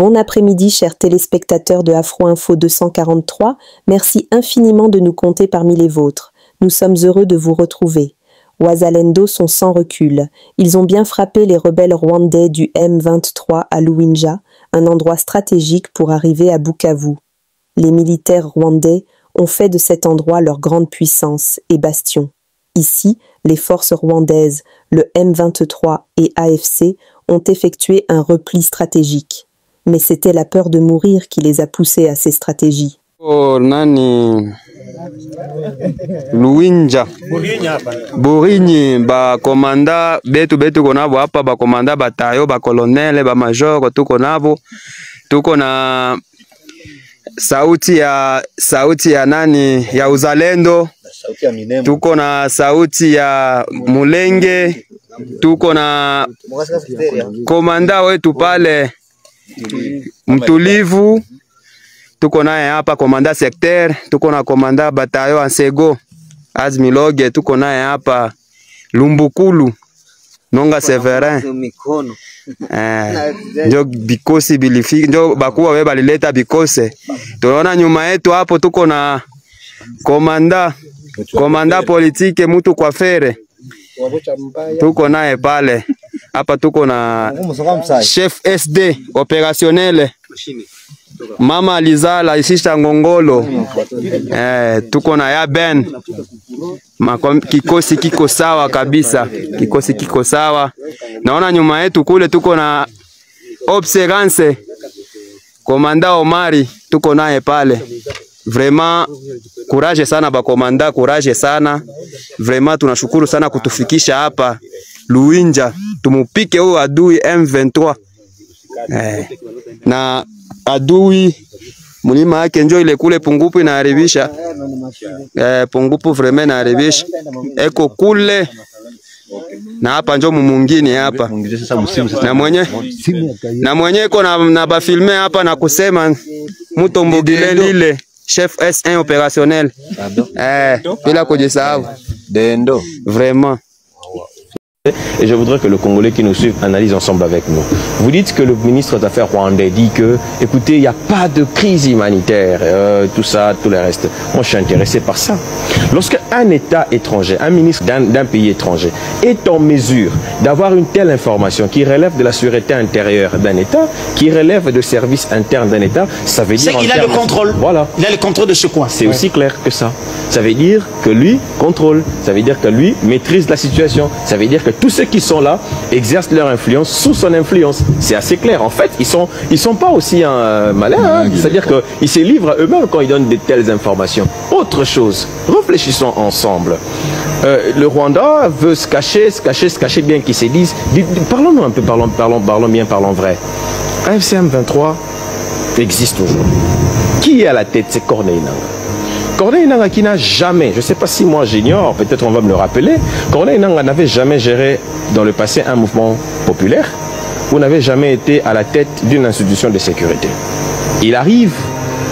Bon après-midi, chers téléspectateurs de Afro Info 243. Merci infiniment de nous compter parmi les vôtres. Nous sommes heureux de vous retrouver. Wazalendo sont sans recul. Ils ont bien frappé les rebelles rwandais du M23 à Luinja, un endroit stratégique pour arriver à Bukavu. Les militaires rwandais ont fait de cet endroit leur grande puissance et bastion. Ici, les forces rwandaises, le M23 et AFC ont effectué un repli stratégique. Mais c'était la peur de mourir qui les a poussés à ces stratégies. Oh, nani Luinja Borinyi ba komanda betu konabo hapa, ba komanda batayo, ba kolonele, ba major tuko nabo, tuko na sauti ya nani ya uzalendo, tuko na sauti ya Mulenge, tuko na komanda wetu pale mtulivu, tuko naye hapa komanda secteur, tuko na komanda batayo Ansego Azmiloge, tuko naye hapa Lumbukulu Nonga Severin. Ndio bikosi bilifika, ndio bakuwa we balileta bikose. Tunaona nyuma yetu hapo tuko na komanda politike mutu kwa fere, tuko naye pale hapa. Tuko na chef SD opérationnel Mama Alizala Isisha Ngongolo, tuko na ya Ben. Kikosi kiko sawa kabisa, kikosi kiko sawa. Naona nyuma yetu kule tuko na Observance komanda Omari, tuko naye pale. Vraiment courage sana ba komanda, courage sana. Vraiment tunashukuru sana kutufikisha hapa Luinja, tumupike huyo adui M23. Na adui mulima yake njo ile kule Pungupu inaharibisha. Pungupu vraiment inaharibisha. Eko kule na hapa njo mumungine hapa. Na mwenye iko na ba filmer hapa na kusema Mutombogile lile chef S1 opérationnel. Bila kujisahau. Dendo. Vraiment. Et je voudrais que le Congolais qui nous suit analyse ensemble avec nous. Vous dites que le ministre des Affaires rwandais dit que, écoutez, il n'y a pas de crise humanitaire, tout ça, tout le reste. Moi, je suis intéressé par ça. Lorsque un État étranger, un ministre d'un pays étranger est en mesure d'avoir une telle information qui relève de la sûreté intérieure d'un État, qui relève de services internes d'un État, ça veut dire... C'est qu'il a le contrôle. Voilà. Il a le contrôle de ce coin. C'est aussi clair que ça. Ça veut dire que lui contrôle. Ça veut dire que lui maîtrise la situation. Ça veut dire que tous ceux qui sont là exercent leur influence sous son influence. C'est assez clair. En fait, ils sont pas aussi malins. C'est-à-dire qu'ils se livrent eux-mêmes quand ils donnent de telles informations. Autre chose, réfléchissons ensemble. Le Rwanda veut se cacher bien qu'ils se disent. Parlons-nous un peu, parlons bien, parlons vrai. AFC M23 existe toujours. Qui est à la tête? C'est Corneille Nangaa. Corneille Nangaa qui n'a jamais, je ne sais pas si moi j'ignore, peut-être on va me le rappeler, Corneille Nangaa n'avait jamais géré dans le passé un mouvement populaire ou n'avait jamais été à la tête d'une institution de sécurité. Il arrive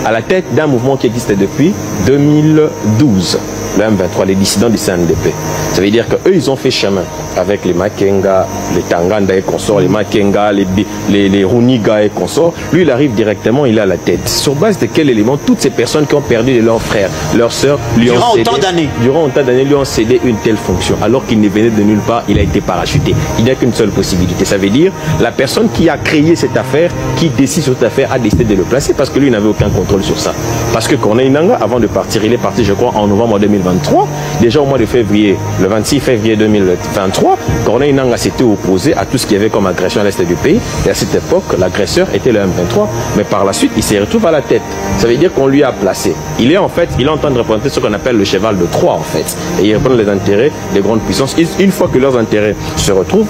à la tête d'un mouvement qui existe depuis 2012, le M23, les dissidents du CNDP. Ça veut dire qu'eux, ils ont fait chemin avec les Makenga, les Tanganda et consorts, les Makenga, les Runiga et consorts. Lui, il arrive directement, il est à la tête. Sur base de quel élément? Toutes ces personnes qui ont perdu leurs frères, leurs sœurs, lui ont cédé, durant autant d'années, lui ont cédé une telle fonction. Alors qu'il ne venait de nulle part, il a été parachuté. Il n'y a qu'une seule possibilité. Ça veut dire la personne qui a créé cette affaire, qui décide sur cette affaire, a décidé de le placer parce que lui n'avait aucun contrôle sur ça. Parce que Corneille Nangaa, avant de partir, il est parti, je crois, en novembre 2023. Déjà au mois de février, le 26 février 2023, Corneille Nangaa s'était opposé à tout ce qu'il y avait comme agression à l'est du pays. Et à cette époque, l'agresseur était le M23. Mais par la suite, il se retrouve à la tête. Ça veut dire qu'on lui a placé. Il est en fait, il est en train de représenter ce qu'on appelle le cheval de Troie en fait. Et il reprend les intérêts des grandes puissances. Une fois que leurs intérêts se retrouvent,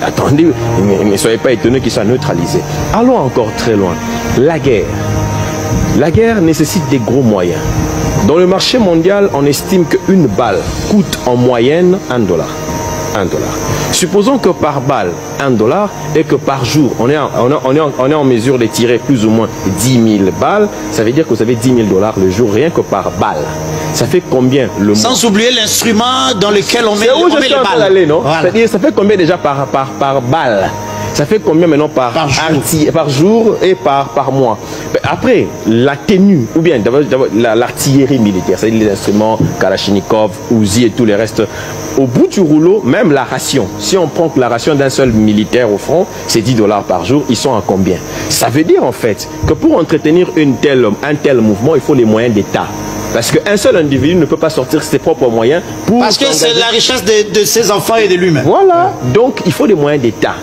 attendez, ne soyez pas étonnés qu'ils soient neutralisés. Allons encore très loin. La guerre. La guerre nécessite des gros moyens. Dans le marché mondial, on estime qu'une balle coûte en moyenne $1. Supposons que par balle, $1 et que par jour, on est en mesure de tirer plus ou moins 10 000 balles. Ça veut dire que vous avez $10 000 le jour, rien que par balle. Ça fait combien le mois? Sans oublier l'instrument dans lequel on met les balles. Voilà. C'est-à-dire, ça fait combien déjà par balle? Ça fait combien maintenant par jour et par mois? Après, la tenue, ou bien l'artillerie militaire, c'est-à-dire les instruments, Kalachnikov, Uzi et tous les restes, au bout du rouleau, même la ration. Si on prend que la ration d'un seul militaire au front, c'est 10 $ par jour, ils sont à combien? Ça veut dire en fait que pour entretenir un tel mouvement, il faut les moyens d'État. Parce qu'un seul individu ne peut pas sortir ses propres moyens pour... Parce que c'est la richesse de ses enfants et de lui-même. Voilà, donc il faut des moyens d'État.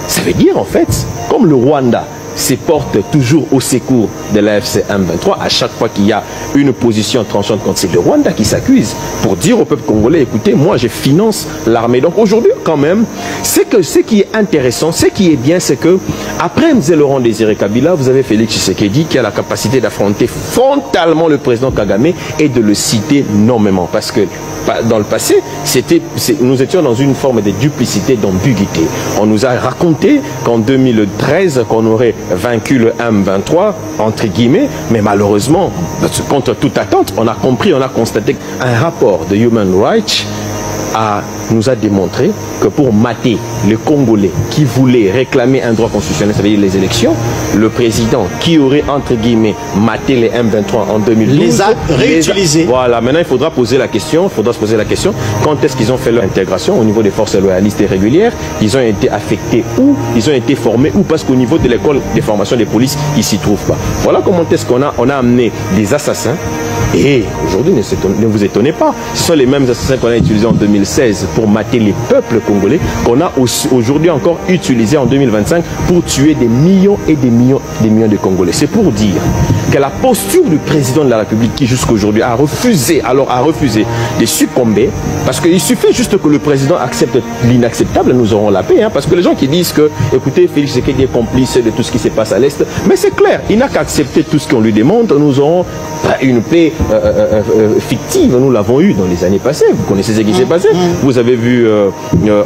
Ça veut dire en fait, comme le Rwanda se porte toujours au secours de l'AFC M23 à chaque fois qu'il y a une position tranchante contre c'est le Rwanda qui s'accuse pour dire au peuple congolais, écoutez, moi je finance l'armée. Donc aujourd'hui quand même, c'est que ce qui est intéressant, ce qui est bien, c'est que après M. Laurent Désiré Kabila, vous avez Félix Tshisekedi qui a la capacité d'affronter frontalement le président Kagame et de le citer nommément. Parce que dans le passé, nous étions dans une forme de duplicité, d'ambiguïté. On nous a raconté qu'en 2013, qu'on aurait vaincu le M23, entre guillemets, mais malheureusement, contre toute attente, on a compris, on a constaté qu'un rapport de Human Rights nous a démontré que pour mater les Congolais qui voulaient réclamer un droit constitutionnel, c'est-à-dire les élections, le président qui aurait, entre guillemets, maté les M23 en 2012... les a réutilisés. Voilà, maintenant il faudra poser la question, quand est-ce qu'ils ont fait leur intégration au niveau des forces loyalistes et régulières, ils ont été affectés où, ils ont été formés où, parce qu'au niveau de l'école de formation des polices, ils ne s'y trouvent pas. Voilà comment est-ce qu'on a amené des assassins. Et aujourd'hui, ne vous étonnez pas, ce sont les mêmes assassins qu'on a utilisés en 2016 pour mater les peuples congolais, qu'on a aujourd'hui encore utilisés en 2025 pour tuer des millions et des millions de Congolais. C'est pour dire que la posture du président de la République qui jusqu'aujourd'hui a refusé de succomber, parce qu'il suffit juste que le président accepte l'inacceptable, nous aurons la paix, hein, parce que les gens qui disent que, écoutez, Félix Tshisekedi est complice de tout ce qui se passe à l'Est, mais c'est clair, il n'a qu'à accepter tout ce qu'on lui demande, nous aurons une paix fictive, nous l'avons eu dans les années passées, vous connaissez ce qui s'est passé, vous avez vu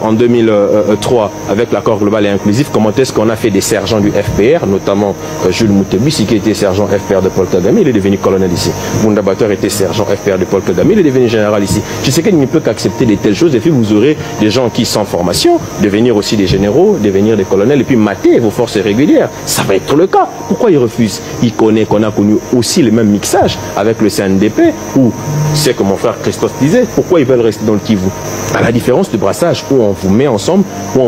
en 2003 avec l'accord global et inclusif comment est-ce qu'on a fait des sergents du FPR, notamment Jules Moutebisi qui était sergent FPR de Paul Kagame, il est devenu colonel ici. Bunda Bator était sergent FPR de Paul Kagame, il est devenu général ici. Je sais qu'il ne peut qu'accepter de telles choses et puis vous aurez des gens qui sans formation, devenir aussi des généraux, devenir des colonels et puis mater vos forces régulières. Ça va être le cas. Pourquoi ils refusent? Ils connaissent qu'on a connu aussi le même mixage avec le CNDP où c'est que mon frère Christophe disait, pourquoi ils veulent rester dans le Kivu? À la différence du brassage où on vous met ensemble, où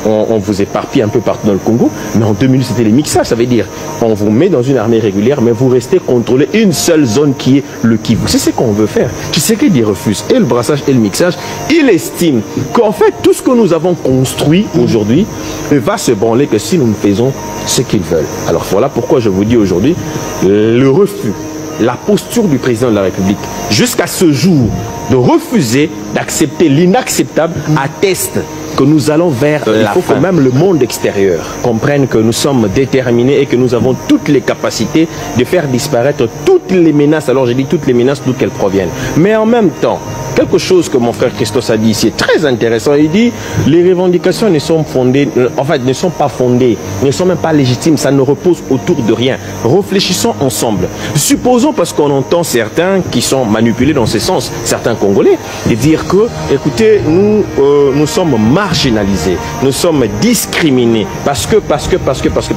on vous éparpille un peu partout dans le Congo, mais en 2000 c'était les mixages, ça veut dire on vous met dans une armée régulière, mais vous restez contrôler une seule zone qui est le Kivu. C'est ce qu'on veut faire. Qui sait qu'il refuse et le brassage et le mixage. Il estime qu'en fait tout ce que nous avons construit aujourd'hui va se branler que si nous faisons ce qu'ils veulent. Alors voilà pourquoi je vous dis aujourd'hui le refus, la posture du président de la République jusqu'à ce jour de refuser d'accepter l'inacceptable atteste que nous allons vers la fin. Il faut que même le monde extérieur comprenne que nous sommes déterminés et que nous avons toutes les capacités de faire disparaître toutes les menaces. Alors j'ai dit toutes les menaces d'où qu'elles proviennent. Mais en même temps, quelque chose que mon frère Christos a dit ici est très intéressant. Il dit les revendications ne sont fondées, en fait ne sont pas fondées, ne sont même pas légitimes, ça ne repose autour de rien. Réfléchissons ensemble. Supposons, parce qu'on entend certains qui sont manipulés dans ce sens, certains Congolais, de dire que, écoutez, nous sommes marginalisés, nous sommes discriminés, parce que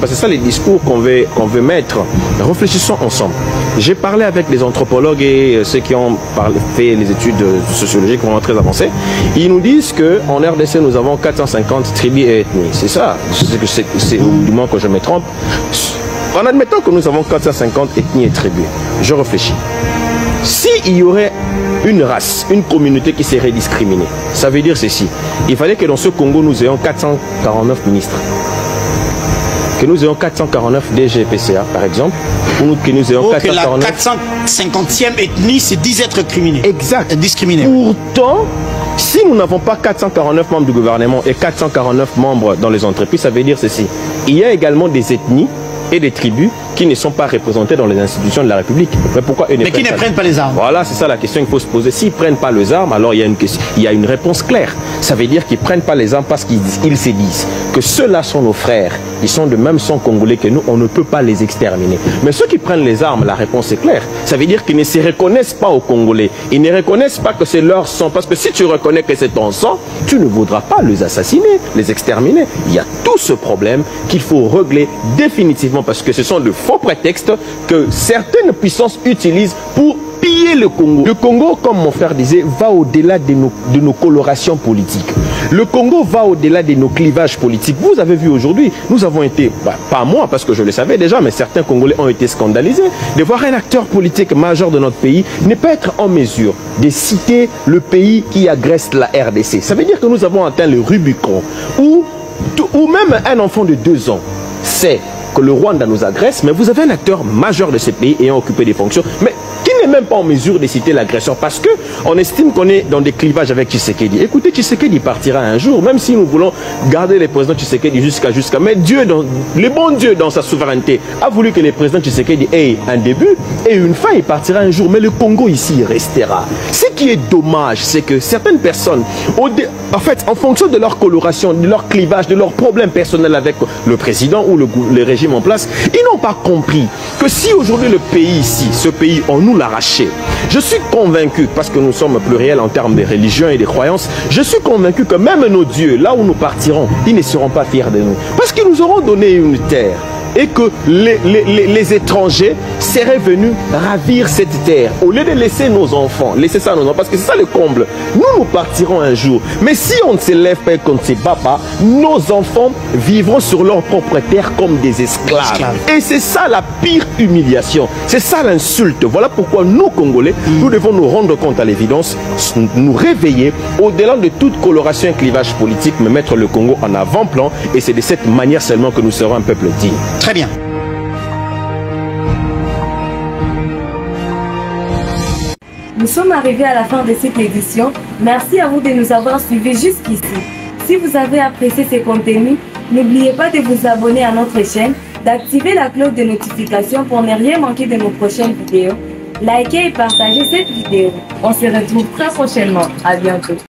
c'est ça les discours qu'on veut mettre. Réfléchissons ensemble. J'ai parlé avec des anthropologues et ceux qui ont fait les études sociologiques vraiment très avancées. Ils nous disent qu'en RDC, nous avons 450 tribus et ethnies. C'est ça, c'est du moins que je me trompe. En admettant que nous avons 450 ethnies et tribus, je réfléchis. S'il y aurait une race, une communauté qui serait discriminée, ça veut dire ceci. Il fallait que dans ce Congo, nous ayons 449 ministres. Que nous ayons 449 DGPCA, par exemple, ou que nous ayons 449... La 450e ethnie, c'est 10 êtres criminels. Exact. Discriminés. Pourtant, si nous n'avons pas 449 membres du gouvernement et 449 membres dans les entreprises, ça veut dire ceci. Il y a également des ethnies et des tribus qui ne sont pas représentées dans les institutions de la République. Mais pourquoi eux qui ne prennent pas les armes? Voilà, c'est ça la question qu'il faut se poser. S'ils ne prennent pas les armes, alors il y a une réponse claire. Ça veut dire qu'ils ne prennent pas les armes parce qu'ils se disent que ceux-là sont nos frères. Ils sont de même sang congolais que nous, on ne peut pas les exterminer. Mais ceux qui prennent les armes, la réponse est claire. Ça veut dire qu'ils ne se reconnaissent pas aux Congolais. Ils ne reconnaissent pas que c'est leur sang. Parce que si tu reconnais que c'est ton sang, tu ne voudras pas les assassiner, les exterminer. Il y a tout ce problème qu'il faut régler définitivement parce que ce sont de faux prétextes que certaines puissances utilisent pour piller le Congo. Le Congo, comme mon frère disait, va au-delà de nos colorations politiques. Le Congo va au-delà de nos clivages politiques. Vous avez vu aujourd'hui, nous avons été, pas moi parce que je le savais déjà, mais certains Congolais ont été scandalisés de voir un acteur politique majeur de notre pays ne pas être en mesure de citer le pays qui agresse la RDC. Ça veut dire que nous avons atteint le Rubicon ou même un enfant de 2 ans sait que le Rwanda nous agresse, mais vous avez un acteur majeur de ce pays ayant occupé des fonctions, mais qui n'est même pas en mesure de citer l'agresseur parce que on estime qu'on est dans des clivages avec Tshisekedi. Écoutez, Tshisekedi partira un jour, même si nous voulons garder le président Tshisekedi jusqu'à. Mais Dieu, le bon Dieu dans sa souveraineté, a voulu que le président Tshisekedi ait un début et une fin. Il partira un jour, mais le Congo ici restera. Ce qui est dommage, c'est que certaines personnes, en fait, en fonction de leur coloration, de leur clivage, de leurs problèmes personnels avec le président ou le régime en place, ils n'ont pas compris que si aujourd'hui le pays ici, ce pays, on nous l'arraché. Je suis convaincu, parce que nous sommes pluriels en termes de religion et de croyances, je suis convaincu que même nos dieux, là où nous partirons, ils ne seront pas fiers de nous. Parce qu'ils nous auront donné une terre. Et que les étrangers seraient venus ravir cette terre au lieu de laisser nos enfants, laisser ça à nos enfants, parce que c'est ça le comble. Nous partirons un jour, mais si on ne se lève pas et qu'on ne se bat pas, nos enfants vivront sur leur propre terre comme des esclaves. Et c'est ça la pire humiliation, c'est ça l'insulte. Voilà pourquoi nous Congolais, nous devons nous rendre compte à l'évidence, nous réveiller au-delà de toute coloration et clivage politique, mais mettre le Congo en avant-plan, et c'est de cette manière seulement que nous serons un peuple digne. Très bien. Nous sommes arrivés à la fin de cette édition. Merci à vous de nous avoir suivis jusqu'ici. Si vous avez apprécié ces contenus, n'oubliez pas de vous abonner à notre chaîne, d'activer la cloche de notification pour ne rien manquer de nos prochaines vidéos. Likez et partagez cette vidéo. On se retrouve très prochainement. À bientôt.